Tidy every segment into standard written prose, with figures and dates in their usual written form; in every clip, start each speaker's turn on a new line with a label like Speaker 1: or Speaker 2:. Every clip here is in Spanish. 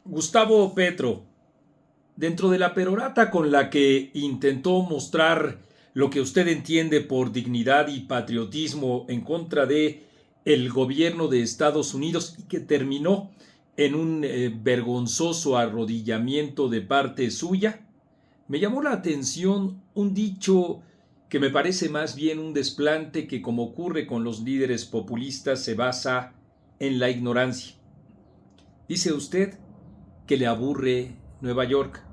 Speaker 1: Gustavo Petro, dentro de la perorata con la que intentó mostrar lo que usted entiende por dignidad y patriotismo en contra de el gobierno de Estados Unidos y que terminó en un vergonzoso arrodillamiento de parte suya, me llamó la atención un dicho que me parece más bien un desplante que, como ocurre con los líderes populistas, se basa en la ignorancia. Dice usted que le aburre Nueva York.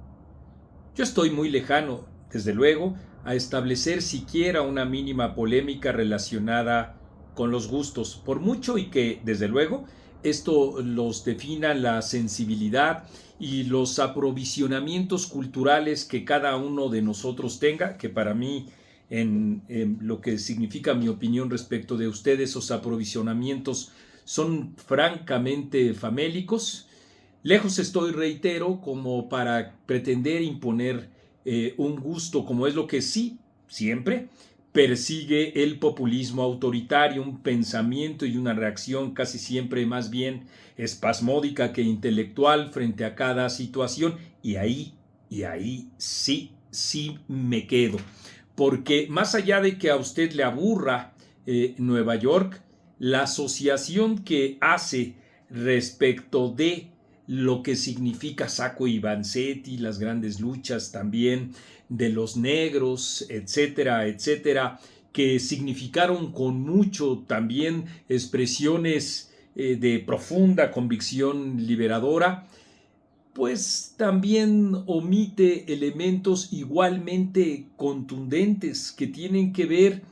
Speaker 1: Yo estoy muy lejano, desde luego, a establecer siquiera una mínima polémica relacionada con los gustos, por mucho y que, desde luego, esto los defina la sensibilidad y los aprovisionamientos culturales que cada uno de nosotros tenga, que para mí, en lo que significa mi opinión respecto de ustedes, esos aprovisionamientos son francamente famélicos. Lejos estoy, reitero, como para pretender imponer un gusto como es lo que sí, siempre, persigue el populismo autoritario, un pensamiento y una reacción casi siempre más bien espasmódica que intelectual frente a cada situación. Y ahí sí me quedo. Porque más allá de que a usted le aburra Nueva York, la asociación que hace respecto de lo que significa Sacco y Vanzetti, las grandes luchas también de los negros, etcétera, etcétera, que significaron con mucho también expresiones de profunda convicción liberadora, pues también omite elementos igualmente contundentes que tienen que ver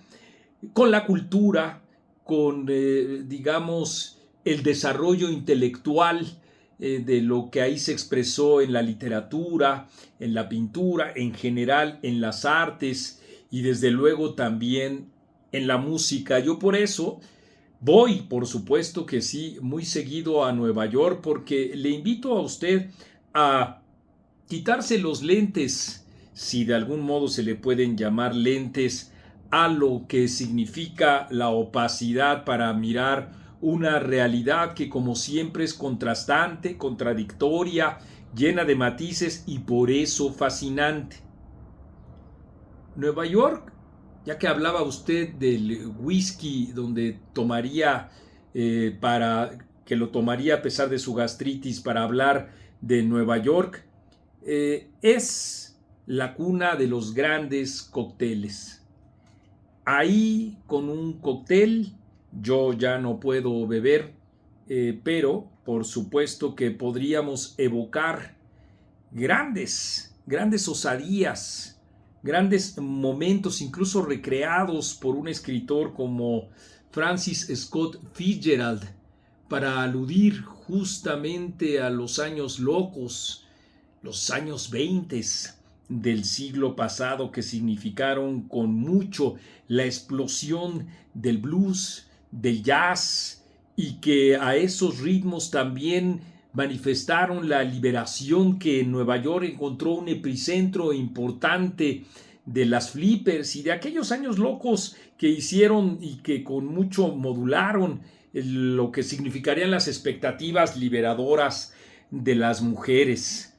Speaker 1: con la cultura, con, digamos, el desarrollo intelectual de lo que ahí se expresó en la literatura, en la pintura, en general en las artes y desde luego también en la música. Yo por eso voy, por supuesto que sí, muy seguido a Nueva York porque le invito a usted a quitarse los lentes, si de algún modo se le pueden llamar lentes, a lo que significa la opacidad para mirar una realidad que como siempre es contrastante, contradictoria, llena de matices y por eso fascinante. Nueva York, ya que hablaba usted del whisky donde tomaría para que lo tomaría a pesar de su gastritis para hablar de Nueva York, es la cuna de los grandes cócteles. Ahí con un cóctel yo ya no puedo beber, pero por supuesto que podríamos evocar grandes osadías, grandes momentos, incluso recreados por un escritor como Francis Scott Fitzgerald, para aludir justamente a los años locos, los años 20 del siglo pasado, que significaron con mucho la explosión del blues, del jazz, y que a esos ritmos también manifestaron la liberación, que en Nueva York encontró un epicentro importante de las flippers y de aquellos años locos que hicieron y que con mucho modularon lo que significarían las expectativas liberadoras de las mujeres.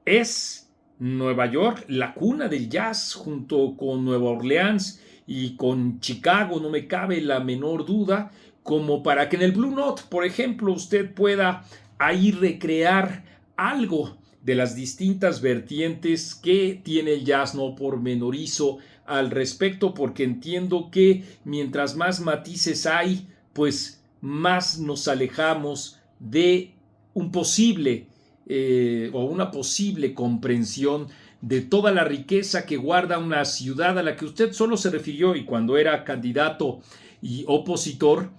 Speaker 1: Es Nueva York la cuna del jazz, junto con Nueva Orleans y con Chicago, no me cabe la menor duda, como para que en el Blue Note, por ejemplo, usted pueda ahí recrear algo de las distintas vertientes que tiene el jazz. No pormenorizo al respecto porque entiendo que mientras más matices hay, pues más nos alejamos de un posible o una posible comprensión de toda la riqueza que guarda una ciudad a la que usted solo se refirió y cuando era candidato y opositor,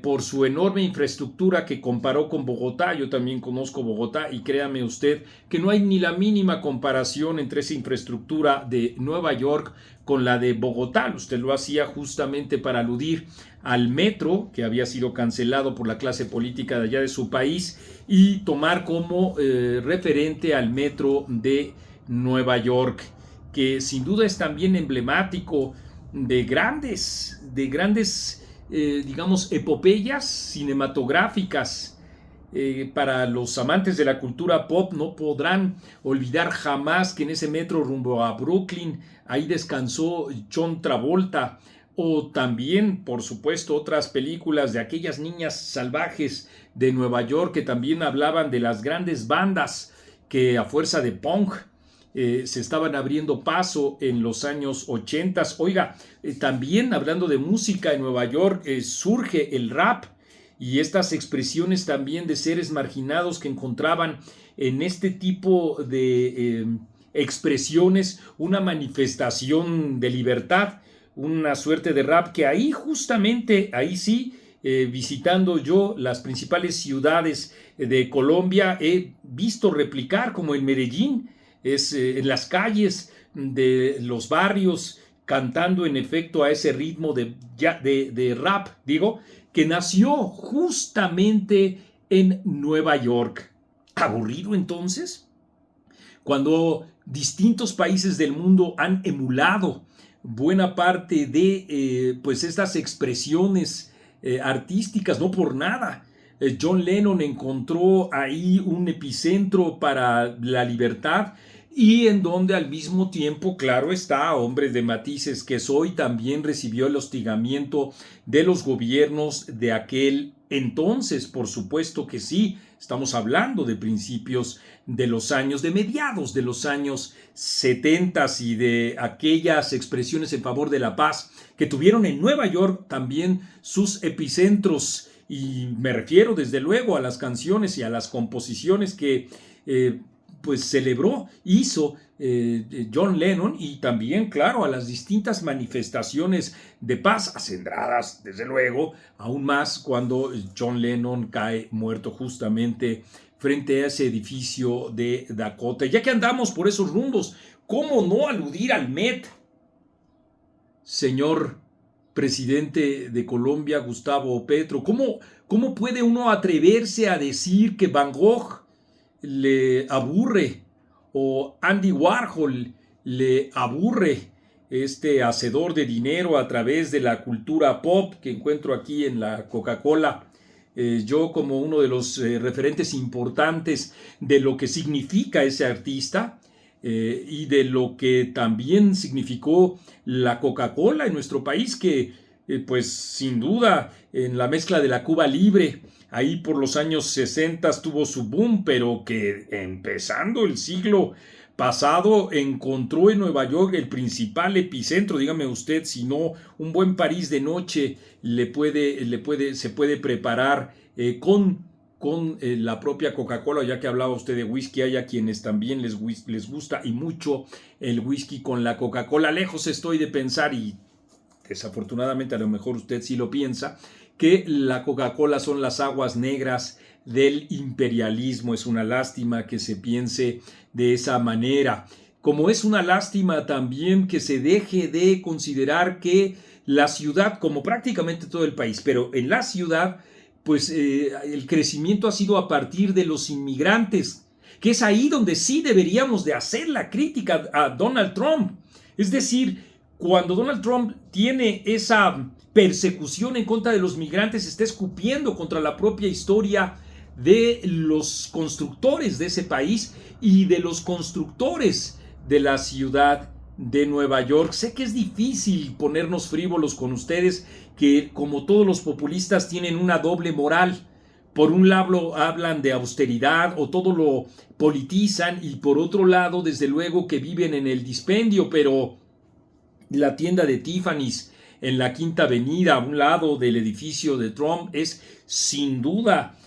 Speaker 1: por su enorme infraestructura que comparó con Bogotá. Yo también conozco Bogotá y créame usted que no hay ni la mínima comparación entre esa infraestructura de Nueva York con la de Bogotá. Usted lo hacía justamente para aludir al metro que había sido cancelado por la clase política de allá de su país y tomar como referente al metro de Nueva York, que sin duda es también emblemático de grandes digamos, epopeyas cinematográficas. Para los amantes de la cultura pop no podrán olvidar jamás que en ese metro rumbo a Brooklyn ahí descansó John Travolta, o también, por supuesto, otras películas de aquellas niñas salvajes de Nueva York que también hablaban de las grandes bandas que a fuerza de punk se estaban abriendo paso en los años 80. Oiga, también hablando de música en Nueva York surge el rap y estas expresiones también de seres marginados que encontraban en este tipo de expresiones una manifestación de libertad, una suerte de rap que ahí justamente, ahí sí, visitando yo las principales ciudades de Colombia, he visto replicar como en Medellín, en las calles de los barrios, cantando en efecto a ese ritmo de rap, digo, que nació justamente en Nueva York. ¿Aburrido entonces? Cuando distintos países del mundo han emulado buena parte de pues estas expresiones artísticas, no por nada. John Lennon encontró ahí un epicentro para la libertad y en donde al mismo tiempo, claro está, hombre de matices que soy, también recibió el hostigamiento de los gobiernos de aquel entonces, por supuesto que sí, estamos hablando de principios de los años, de mediados de los años 70 y de aquellas expresiones en favor de la paz que tuvieron en Nueva York también sus epicentros, y me refiero desde luego a las canciones y a las composiciones que pues celebró, hizo John Lennon, y también, claro, a las distintas manifestaciones de paz, acendradas, desde luego, aún más cuando John Lennon cae muerto justamente frente a ese edificio de Dakota. Ya que andamos por esos rumbos, ¿cómo no aludir al Met? Señor presidente de Colombia, Gustavo Petro, ¿cómo puede uno atreverse a decir que Van Gogh le aburre o Andy Warhol le aburre este hacedor de dinero a través de la cultura pop que encuentro aquí en la Coca-Cola? Yo, como uno de los referentes importantes de lo que significa ese artista y de lo que también significó la Coca-Cola en nuestro país, que pues sin duda en la mezcla de la Cuba Libre ahí por los años 60 tuvo su boom, pero que empezando el siglo pasado encontró en Nueva York el principal epicentro. Dígame usted si no un buen París de noche se puede preparar con la propia Coca-Cola. Ya que hablaba usted de whisky, hay a quienes también les gusta y mucho el whisky con la Coca-Cola. Lejos estoy de pensar, y desafortunadamente a lo mejor usted sí lo piensa, que la Coca-Cola son las aguas negras del imperialismo. Es una lástima que se piense de esa manera. Como es una lástima también que se deje de considerar que la ciudad, como prácticamente todo el país, pero en la ciudad, pues el crecimiento ha sido a partir de los inmigrantes, que es ahí donde sí deberíamos de hacer la crítica a Donald Trump. Es decir, cuando Donald Trump tiene esa persecución en contra de los migrantes, está escupiendo contra la propia historia de los constructores de ese país y de los constructores de la ciudad de Nueva York. Sé que es difícil ponernos frívolos con ustedes, que como todos los populistas tienen una doble moral. Por un lado hablan de austeridad o todo lo politizan, y por otro lado desde luego que viven en el dispendio, pero la tienda de Tiffany's en la Quinta Avenida, a un lado del edificio de Trump, es sin duda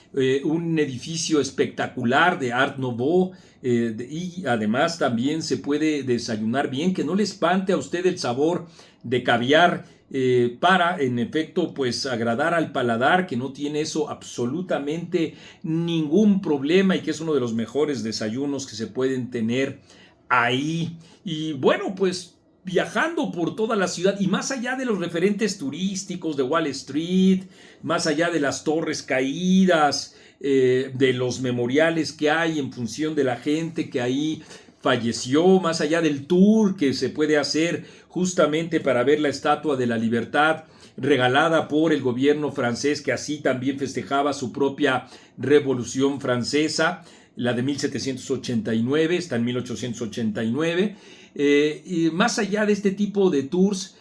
Speaker 1: un edificio espectacular de Art Nouveau, y además también se puede desayunar bien, que no le espante a usted el sabor de caviar, para en efecto pues agradar al paladar, que no tiene eso absolutamente ningún problema y que es uno de los mejores desayunos que se pueden tener ahí. Y bueno, pues viajando por toda la ciudad y más allá de los referentes turísticos de Wall Street, más allá de las torres caídas, de los memoriales que hay en función de la gente que ahí falleció, más allá del tour que se puede hacer justamente para ver la Estatua de la Libertad regalada por el gobierno francés, que así también festejaba su propia Revolución Francesa, la de 1789, está en 1889. Y más allá de este tipo de tours,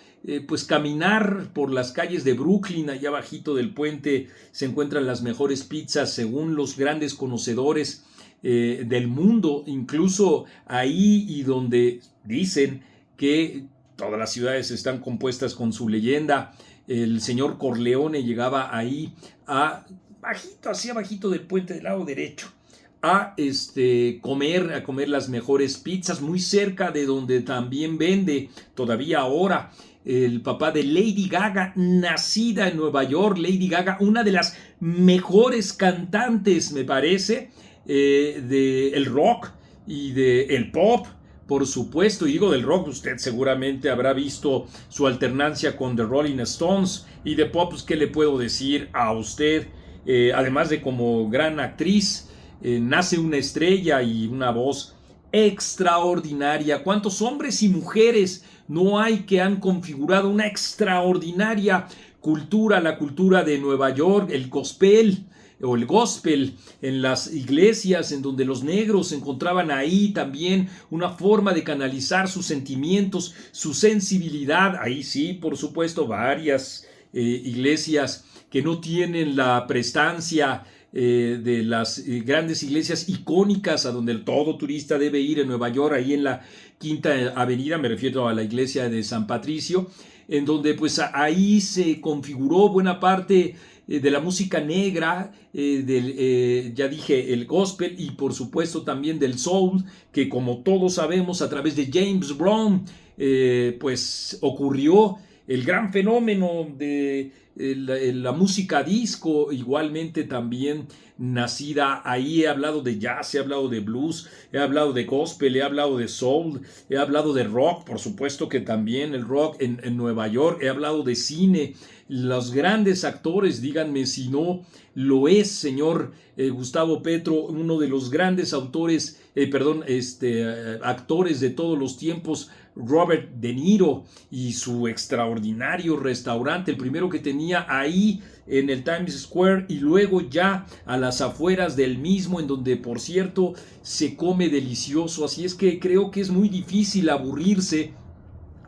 Speaker 1: pues caminar por las calles de Brooklyn, allá abajito del puente, se encuentran las mejores pizzas según los grandes conocedores del mundo, incluso ahí y donde dicen que todas las ciudades están compuestas con su leyenda. El señor Corleone llegaba ahí así abajito del puente del lado derecho, a comer las mejores pizzas, muy cerca de donde también vende todavía ahora el papá de Lady Gaga, nacida en Nueva York. Lady Gaga, una de las mejores cantantes, me parece, del rock y del pop, por supuesto. Y digo del rock, usted seguramente habrá visto su alternancia con The Rolling Stones. Y de pop, pues, ¿qué le puedo decir a usted? Además de como gran actriz, nace una estrella y una voz extraordinaria. ¿Cuántos hombres y mujeres no hay que han configurado una extraordinaria cultura, la cultura de Nueva York, el gospel o el gospel en las iglesias, en donde los negros encontraban ahí también una forma de canalizar sus sentimientos, su sensibilidad? Ahí sí, por supuesto, varias iglesias que no tienen la prestancia de las grandes iglesias icónicas a donde todo turista debe ir en Nueva York, ahí en la Quinta Avenida, me refiero a la iglesia de San Patricio, en donde pues ahí se configuró buena parte de la música negra, ya dije, el gospel, y por supuesto también del soul, que como todos sabemos a través de James Brown, pues ocurrió el gran fenómeno de la música disco, igualmente también nacida ahí. He hablado de jazz, he hablado de blues, he hablado de gospel, he hablado de soul, he hablado de rock, por supuesto que también el rock en Nueva York, he hablado de cine, los grandes actores, díganme si no lo es, señor Gustavo Petro, uno de los grandes actores de todos los tiempos, Robert De Niro, y su extraordinario restaurante, el primero que tenía ahí en el Times Square y luego ya a las afueras del mismo, en donde por cierto se come delicioso. Así es que creo que es muy difícil aburrirse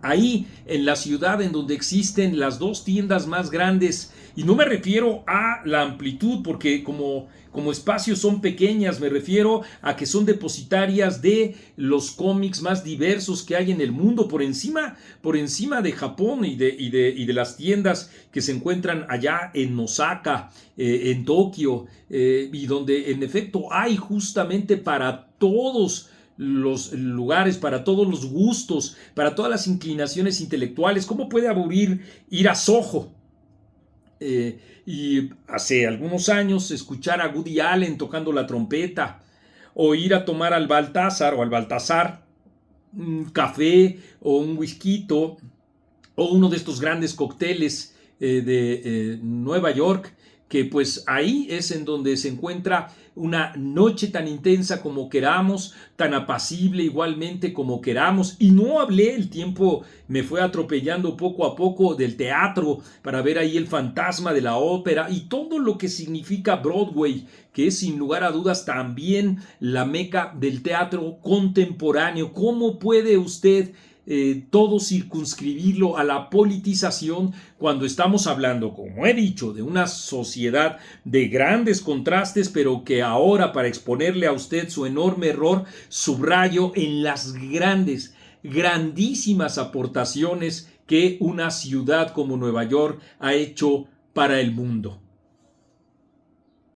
Speaker 1: ahí en la ciudad, en donde existen las dos tiendas más grandes, y no me refiero a la amplitud, porque como espacios son pequeñas, me refiero a que son depositarias de los cómics más diversos que hay en el mundo, por encima de Japón y de las tiendas que se encuentran allá en Osaka, en Tokio, y donde en efecto hay justamente para todos los lugares, para todos los gustos, para todas las inclinaciones intelectuales. ¿Cómo puede aburrir ir a Soho? Y hace algunos años escuchar a Woody Allen tocando la trompeta, o ir a tomar al Baltasar un café o un whisky o uno de estos grandes cócteles de Nueva York, que pues ahí es en donde se encuentra una noche tan intensa como queramos, tan apacible igualmente como queramos. Y no hablé, el tiempo me fue atropellando poco a poco, del teatro, para ver ahí el fantasma de la ópera y todo lo que significa Broadway, que es sin lugar a dudas también la meca del teatro contemporáneo. ¿Cómo puede usted todo circunscribirlo a la politización cuando estamos hablando, como he dicho, de una sociedad de grandes contrastes, pero que ahora, para exponerle a usted su enorme error, subrayo en las grandísimas aportaciones que una ciudad como Nueva York ha hecho para el mundo?